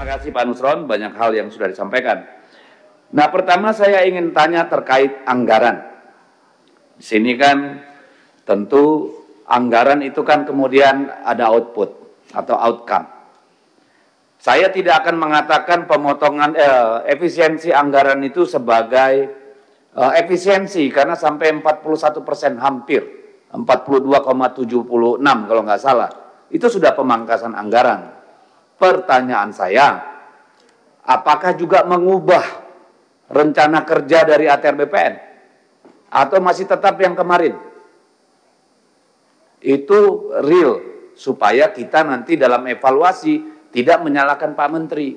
kasih Pak Nusron, banyak hal yang sudah disampaikan. Nah, pertama saya ingin tanya terkait anggaran. Di sini kan tentu anggaran itu kan kemudian ada output atau outcome. Saya tidak akan mengatakan pemotongan efisiensi anggaran itu sebagai efisiensi karena sampai 41% hampir 42,76 kalau nggak salah itu sudah pemangkasan anggaran. Pertanyaan saya, apakah juga mengubah rencana kerja dari ATR BPN atau masih tetap yang kemarin? Itu real supaya kita nanti dalam evaluasi tidak menyalahkan Pak Menteri.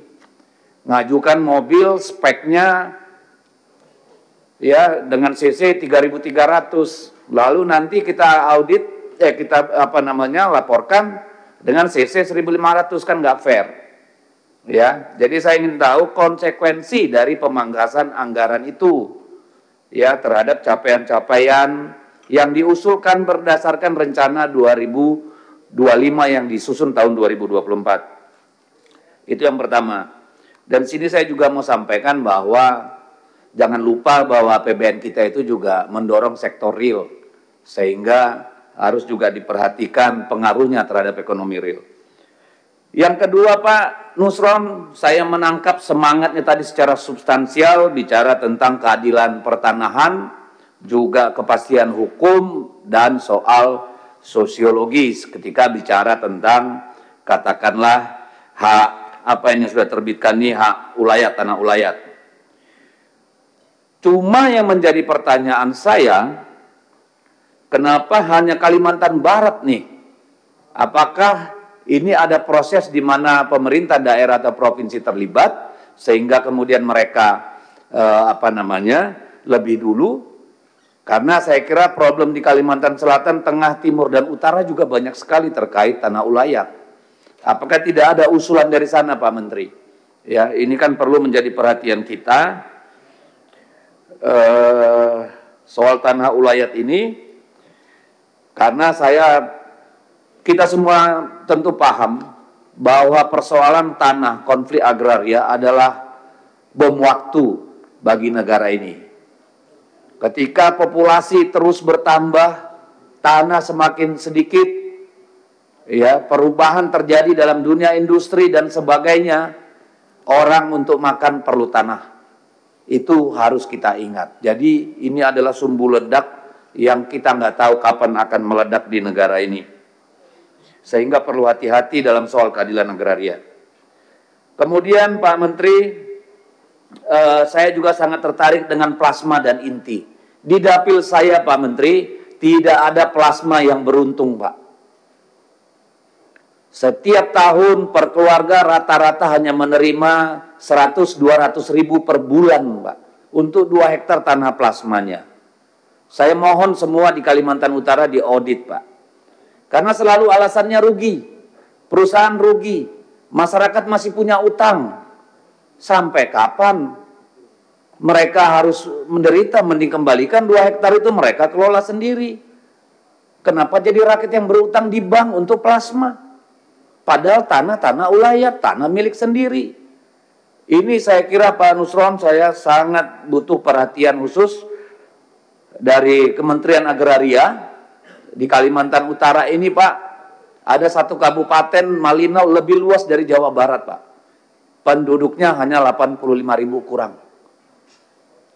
Ngajukan mobil speknya ya dengan CC 3.300, lalu nanti kita audit laporkan dengan CC 1.500, kan nggak fair. Ya, jadi saya ingin tahu konsekuensi dari pemangkasan anggaran itu ya terhadap capaian-capaian yang diusulkan berdasarkan rencana 2025 yang disusun tahun 2024. Itu yang pertama. Dan sini saya juga mau sampaikan bahwa jangan lupa bahwa APBN kita itu juga mendorong sektor real, sehingga harus juga diperhatikan pengaruhnya terhadap ekonomi real. Yang kedua Pak Nusron, saya menangkap semangatnya tadi secara substansial, bicara tentang keadilan pertanahan, juga kepastian hukum, dan soal sosiologis ketika bicara tentang katakanlah hak apa yang sudah terbitkan nih, hak ulayat, tanah ulayat. Cuma yang menjadi pertanyaan saya, kenapa hanya Kalimantan Barat nih? Apakah ini ada proses di mana pemerintah daerah atau provinsi terlibat sehingga kemudian mereka lebih dulu? Karena saya kira problem di Kalimantan Selatan, Tengah, Timur, dan Utara juga banyak sekali terkait tanah ulayat. Apakah tidak ada usulan dari sana Pak Menteri? Ya, ini kan perlu menjadi perhatian kita. Soal tanah ulayat ini, karena kita semua tentu paham bahwa persoalan tanah, konflik agraria adalah bom waktu bagi negara ini. Ketika populasi terus bertambah, tanah semakin sedikit, ya, perubahan terjadi dalam dunia industri dan sebagainya, orang untuk makan perlu tanah. Itu harus kita ingat. Jadi ini adalah sumbu ledak yang kita nggak tahu kapan akan meledak di negara ini. Sehingga perlu hati-hati dalam soal keadilan agraria. Kemudian Pak Menteri, saya juga sangat tertarik dengan plasma dan inti. Di dapil saya Pak Menteri, tidak ada plasma yang beruntung Pak. Setiap tahun per keluarga rata-rata hanya menerima 100-200 ribu per bulan Pak, untuk 2 hektar tanah plasmanya. Saya mohon semua di Kalimantan Utara diaudit Pak. Karena selalu alasannya rugi, perusahaan rugi, masyarakat masih punya utang. Sampai kapan mereka harus menderita? Mending kembalikan 2 hektar itu mereka kelola sendiri. Kenapa jadi rakyat yang berutang di bank untuk plasma? Padahal tanah ulayat, tanah milik sendiri. Ini saya kira Pak Nusron, saya sangat butuh perhatian khusus dari Kementerian Agraria. Di Kalimantan Utara ini Pak, ada satu kabupaten Malinau lebih luas dari Jawa Barat Pak. Penduduknya hanya 85.000 kurang.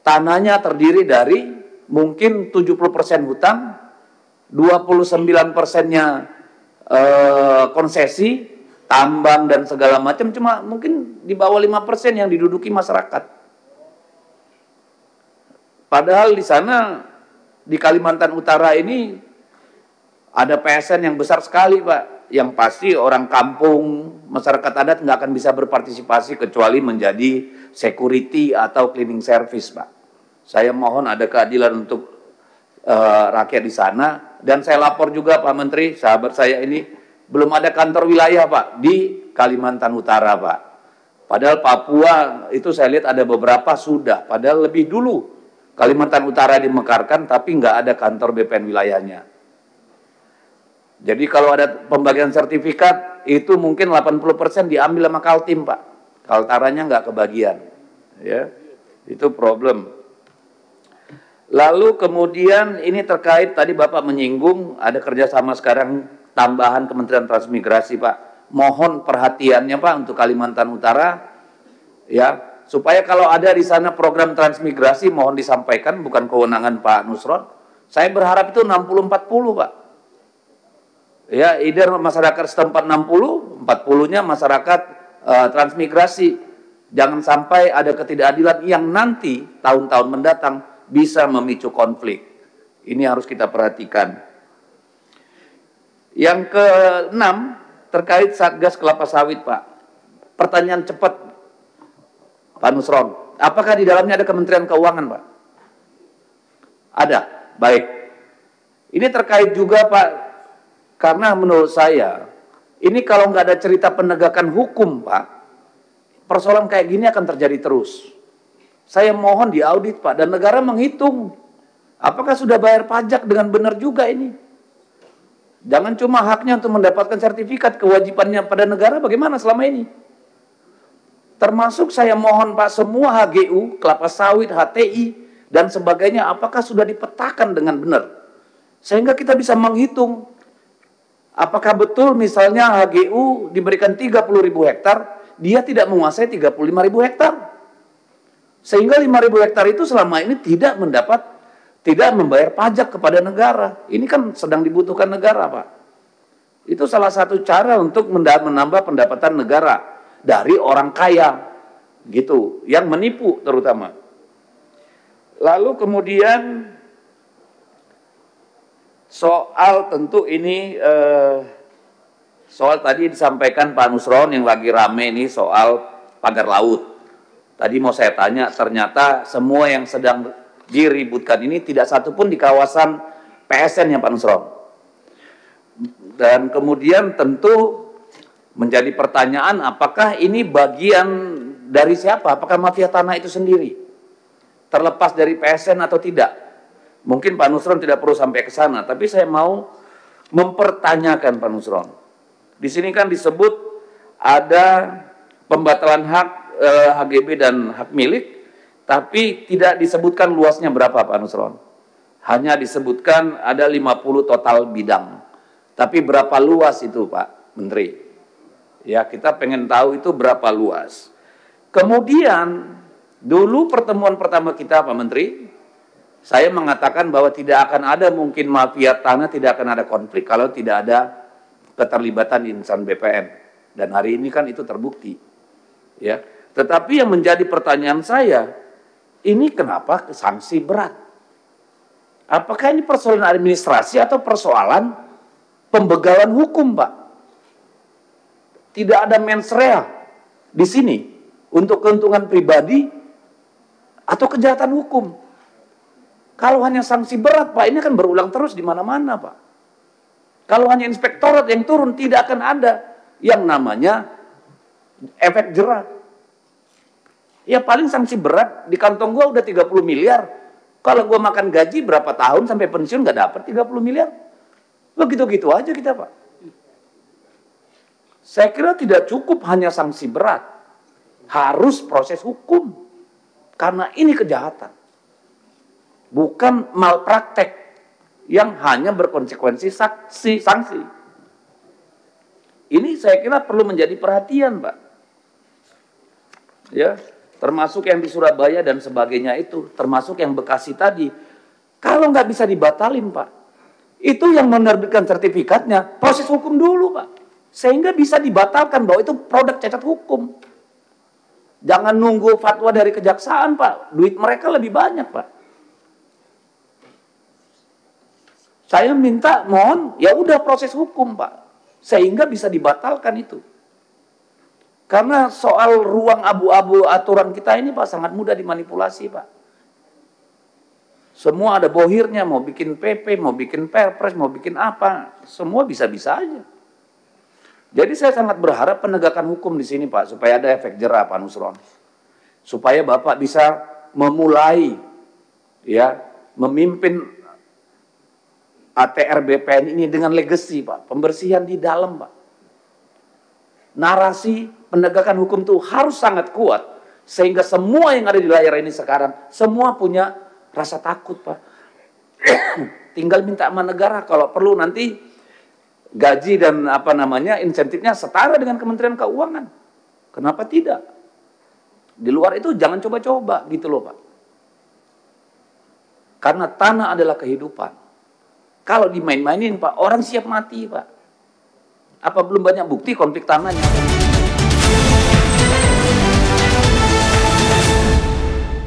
Tanahnya terdiri dari mungkin 70% hutan, 29%-nya konsesi, tambang dan segala macam, cuma mungkin di bawah 5% yang diduduki masyarakat. Padahal di sana, di Kalimantan Utara ini ada PSN yang besar sekali Pak, yang pasti orang kampung, masyarakat adat nggak akan bisa berpartisipasi kecuali menjadi security atau cleaning service Pak. Saya mohon ada keadilan untuk rakyat di sana. Dan saya lapor juga Pak Menteri, sahabat saya ini, belum ada kantor wilayah Pak di Kalimantan Utara Pak. Padahal Papua itu saya lihat ada beberapa sudah, padahal lebih dulu Kalimantan Utara dimekarkan tapi nggak ada kantor BPN wilayahnya. Jadi kalau ada pembagian sertifikat itu mungkin 80% diambil sama Kaltim Pak. Kaltaranya nggak kebagian, ya, itu problem. Lalu kemudian ini terkait tadi Bapak menyinggung ada kerjasama sekarang tambahan Kementerian Transmigrasi Pak. Mohon perhatiannya Pak untuk Kalimantan Utara, ya, supaya kalau ada di sana program transmigrasi mohon disampaikan, bukan kewenangan Pak Nusron. Saya berharap itu 60-40 Pak. Ya, either masyarakat setempat 60, 40-nya masyarakat transmigrasi. Jangan sampai ada ketidakadilan yang nanti tahun-tahun mendatang bisa memicu konflik. Ini harus kita perhatikan. Yang keenam, terkait Satgas Kelapa Sawit, Pak. Pertanyaan cepat, Pak Nusron. Apakah di dalamnya ada Kementerian Keuangan, Pak? Ada. Baik. Ini terkait juga, Pak, karena menurut saya, ini kalau nggak ada cerita penegakan hukum, Pak, persoalan kayak gini akan terjadi terus. Saya mohon diaudit, Pak, dan negara menghitung apakah sudah bayar pajak dengan benar juga ini. Jangan cuma haknya untuk mendapatkan sertifikat, kewajibannya pada negara bagaimana selama ini. Termasuk saya mohon Pak, semua HGU, kelapa sawit, HTI, dan sebagainya, apakah sudah dipetakan dengan benar. Sehingga kita bisa menghitung apakah betul misalnya HGU diberikan 30.000 hektar, dia tidak menguasai 35.000 hektar. Sehingga 5.000 hektar itu selama ini tidak membayar pajak kepada negara. Ini kan sedang dibutuhkan negara, Pak. Itu salah satu cara untuk menambah pendapatan negara dari orang kaya, gitu, yang menipu terutama. Lalu kemudian soal tentu ini soal tadi disampaikan Pak Nusron yang lagi rame ini soal pagar laut. Tadi mau saya tanya, ternyata semua yang sedang diributkan ini tidak satu pun di kawasan PSN ya Pak Nusron. Dan kemudian tentu menjadi pertanyaan apakah ini bagian dari siapa? Apakah mafia tanah itu sendiri? Terlepas dari PSN atau tidak? Mungkin Pak Nusron tidak perlu sampai ke sana, tapi saya mau mempertanyakan Pak Nusron. Di sini kan disebut ada pembatalan hak HGB dan hak milik, tapi tidak disebutkan luasnya berapa Pak Nusron. Hanya disebutkan ada 50 total bidang. Tapi berapa luas itu Pak Menteri? Ya, kita pengen tahu itu berapa luas. Kemudian, dulu pertemuan pertama kita Pak Menteri, saya mengatakan bahwa tidak akan ada mungkin mafia tanah, tidak akan ada konflik kalau tidak ada keterlibatan insan BPN. Dan hari ini kan itu terbukti. Ya. Tetapi yang menjadi pertanyaan saya, ini kenapa sanksi berat? Apakah ini persoalan administrasi atau persoalan pembegalan hukum, Pak? Tidak ada mens rea di sini untuk keuntungan pribadi atau kejahatan hukum. Kalau hanya sanksi berat, Pak, ini akan berulang terus di mana-mana, Pak. Kalau hanya inspektorat yang turun, tidak akan ada yang namanya efek jerah. Ya paling sanksi berat, di kantong gua udah 30 miliar. Kalau gua makan gaji berapa tahun sampai pensiun nggak dapat 30 miliar. Begitu-gitu aja kita, Pak. Saya kira tidak cukup hanya sanksi berat. Harus proses hukum. Karena ini kejahatan. Bukan malpraktek yang hanya berkonsekuensi sanksi. Ini saya kira perlu menjadi perhatian, Pak. Ya. Termasuk yang di Surabaya dan sebagainya itu, termasuk yang Bekasi tadi. Kalau nggak bisa dibatalin, Pak, itu yang menerbitkan sertifikatnya, proses hukum dulu, Pak. Sehingga bisa dibatalkan bahwa itu produk cacat hukum. Jangan nunggu fatwa dari kejaksaan, Pak. Duit mereka lebih banyak, Pak. Saya minta, mohon, ya udah proses hukum, Pak. Sehingga bisa dibatalkan itu. Karena soal ruang abu-abu aturan kita ini Pak sangat mudah dimanipulasi Pak. Semua ada bohirnya, mau bikin PP, mau bikin perpres, mau bikin apa, semua bisa-bisa aja. Jadi saya sangat berharap penegakan hukum di sini Pak, supaya ada efek jerah Pak Nusron. Supaya Bapak bisa memulai, ya, memimpin ATR BPN ini dengan legacy Pak, pembersihan di dalam Pak. narasi penegakan hukum itu harus sangat kuat, sehingga semua yang ada di layar ini sekarang, semua punya rasa takut, Pak. Tinggal minta sama negara, kalau perlu nanti gaji dan insentifnya setara dengan Kementerian Keuangan. Kenapa tidak? Di luar itu jangan coba-coba gitu loh, Pak. Karena tanah adalah kehidupan. Kalau dimain-mainin, Pak, orang siap mati, Pak. Apa belum banyak bukti konflik tanahnya?